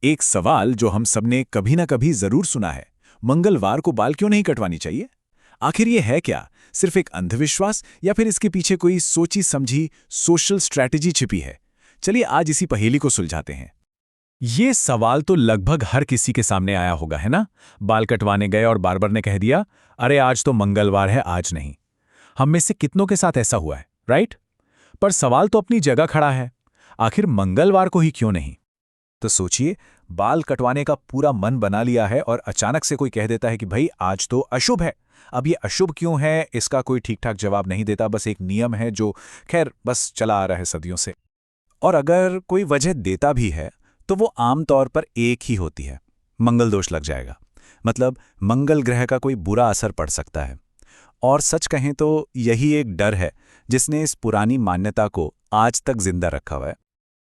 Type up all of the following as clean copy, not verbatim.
एक सवाल जो हम सबने कभी ना कभी जरूर सुना है, मंगलवार को बाल क्यों नहीं कटवानी चाहिए? आखिर ये है क्या? सिर्फ एक अंधविश्वास या फिर इसके पीछे कोई सोची समझी सोशल स्ट्रैटेजी छिपी है? चलिए आज इसी पहेली को सुलझाते हैं। ये सवाल तो लगभग हर किसी के सामने आया होगा, है ना? बाल कटवाने गए और बार्बर ने कह दिया, अरे आज तो मंगलवार है, आज नहीं। हम में से कितनों के साथ ऐसा हुआ है, राइट? पर सवाल तो अपनी जगह खड़ा है, आखिर मंगलवार को ही क्यों नहीं? तो सोचिए, बाल कटवाने का पूरा मन बना लिया है और अचानक से कोई कह देता है कि भाई आज तो अशुभ है। अब ये अशुभ क्यों है, इसका कोई ठीक ठाक जवाब नहीं देता, बस एक नियम है जो खैर बस चला आ रहा है सदियों से। और अगर कोई वजह देता भी है तो वो आमतौर पर एक ही होती है, मंगल दोष लग जाएगा। मतलब मंगल ग्रह का कोई बुरा असर पड़ सकता है। और सच कहें तो यही एक डर है जिसने इस पुरानी मान्यता को आज तक जिंदा रखा हुआ है।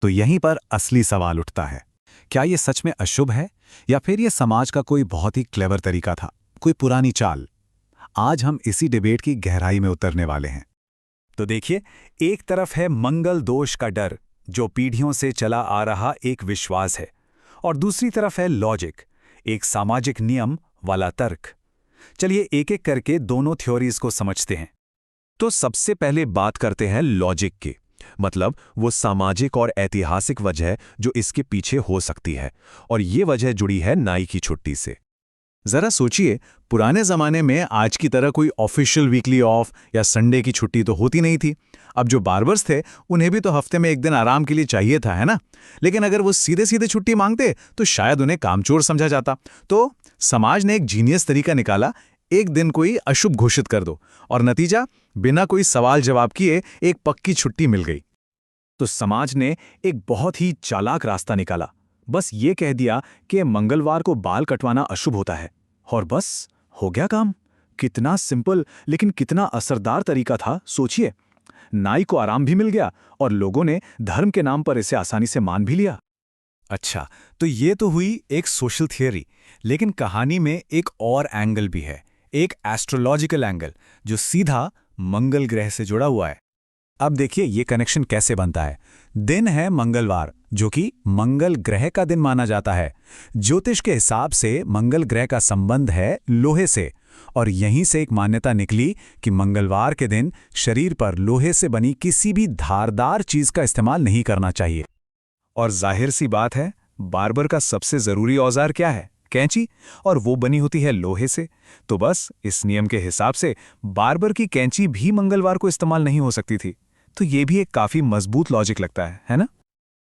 तो यहीं पर असली सवाल उठता है, क्या ये सच में अशुभ है या फिर ये समाज का कोई बहुत ही क्लेवर तरीका था, कोई पुरानी चाल? आज हम इसी डिबेट की गहराई में उतरने वाले हैं। तो देखिए, एक तरफ है मंगल दोष का डर जो पीढ़ियों से चला आ रहा एक विश्वास है, और दूसरी तरफ है लॉजिक, एक सामाजिक नियम वाला तर्क। चलिए एक एक करके दोनों थ्योरीज को समझते हैं। तो सबसे पहले बात करते हैं लॉजिक की, मतलब वो सामाजिक और ऐतिहासिक वजह जो इसके पीछे हो सकती है, और ये वजह जुड़ी है नाई की छुट्टी से। जरा सोचिए, पुराने जमाने में आज की तरह कोई ऑफिशियल वीकली ऑफ या संडे की छुट्टी तो होती नहीं थी। अब जो बार्बर्स थे उन्हें भी तो हफ्ते में एक दिन आराम के लिए चाहिए था, है ना? लेकिन अगर वो सीधे सीधे छुट्टी मांगते तो शायद उन्हें कामचोर समझा जाता। तो समाज ने एक जीनियस तरीका निकाला, एक दिन कोई अशुभ घोषित कर दो, और नतीजा बिना कोई सवाल जवाब किए एक पक्की छुट्टी मिल गई। तो समाज ने एक बहुत ही चालाक रास्ता निकाला, बस ये कह दिया कि मंगलवार को बाल कटवाना अशुभ होता है, और बस हो गया काम। कितना सिंपल लेकिन कितना असरदार तरीका था, सोचिए। नाई को आराम भी मिल गया और लोगों ने धर्म के नाम पर इसे आसानी से मान भी लिया। अच्छा, तो ये तो हुई एक सोशल थियरी, लेकिन कहानी में एक और एंगल भी है, एक एस्ट्रोलॉजिकल एंगल जो सीधा मंगल ग्रह से जुड़ा हुआ है। अब देखिए ये कनेक्शन कैसे बनता है। दिन है मंगलवार, जो कि मंगल ग्रह का दिन माना जाता है। ज्योतिष के हिसाब से मंगल ग्रह का संबंध है लोहे से, और यहीं से एक मान्यता निकली कि मंगलवार के दिन शरीर पर लोहे से बनी किसी भी धारदार चीज का इस्तेमाल नहीं करना चाहिए। और जाहिर सी बात है, बार्बर का सबसे जरूरी औजार क्या है? कैंची, और वो बनी होती है लोहे से। तो बस इस नियम के हिसाब से बार्बर की कैंची भी मंगलवार को इस्तेमाल नहीं हो सकती थी। तो ये भी एक काफी मजबूत लॉजिक लगता है ना?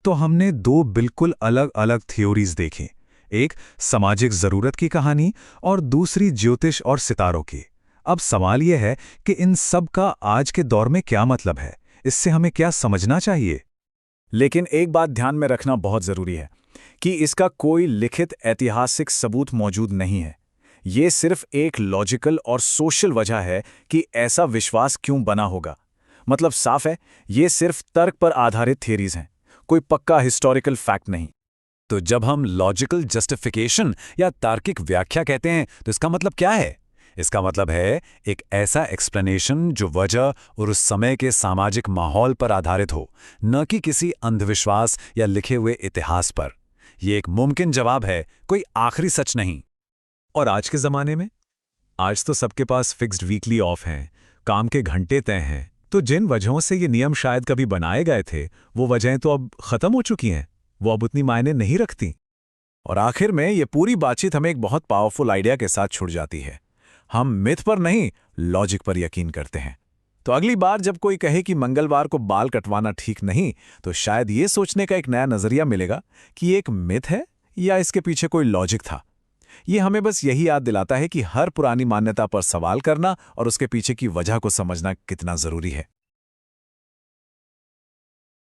तो हमने दो बिल्कुल अलग अलग थ्योरीज देखी, एक सामाजिक जरूरत की कहानी और दूसरी ज्योतिष और सितारों की। अब सवाल यह है कि इन सब का आज के दौर में क्या मतलब है, इससे हमें क्या समझना चाहिए? लेकिन एक बात ध्यान में रखना बहुत जरूरी है कि इसका कोई लिखित ऐतिहासिक सबूत मौजूद नहीं है। ये सिर्फ एक लॉजिकल और सोशल वजह है कि ऐसा विश्वास क्यों बना होगा। मतलब साफ है, ये सिर्फ तर्क पर आधारित थियरीज हैं, कोई पक्का हिस्टोरिकल फैक्ट नहीं। तो जब हम लॉजिकल जस्टिफिकेशन या तार्किक व्याख्या कहते हैं तो इसका मतलब क्या है? इसका मतलब है एक ऐसा एक्सप्लेनेशन जो वजह और उस समय के सामाजिक माहौल पर आधारित हो, न कि किसी अंधविश्वास या लिखे हुए इतिहास पर। यह एक मुमकिन जवाब है, कोई आखिरी सच नहीं। और आज के जमाने में, आज तो सबके पास फिक्स्ड वीकली ऑफ हैं, काम के घंटे तय हैं, तो जिन वजहों से ये नियम शायद कभी बनाए गए थे वो वजहें तो अब खत्म हो चुकी हैं, वो अब उतनी मायने नहीं रखती। और आखिर में ये पूरी बातचीत हमें एक बहुत पावरफुल आइडिया के साथ छुड़ जाती है। हम मिथ पर नहीं, लॉजिक पर यकीन करते हैं। तो अगली बार जब कोई कहे कि मंगलवार को बाल कटवाना ठीक नहीं, तो शायद ये सोचने का एक नया नजरिया मिलेगा कि ये एक मिथ है या इसके पीछे कोई लॉजिक था। ये हमें बस यही याद दिलाता है कि हर पुरानी मान्यता पर सवाल करना और उसके पीछे की वजह को समझना कितना जरूरी है।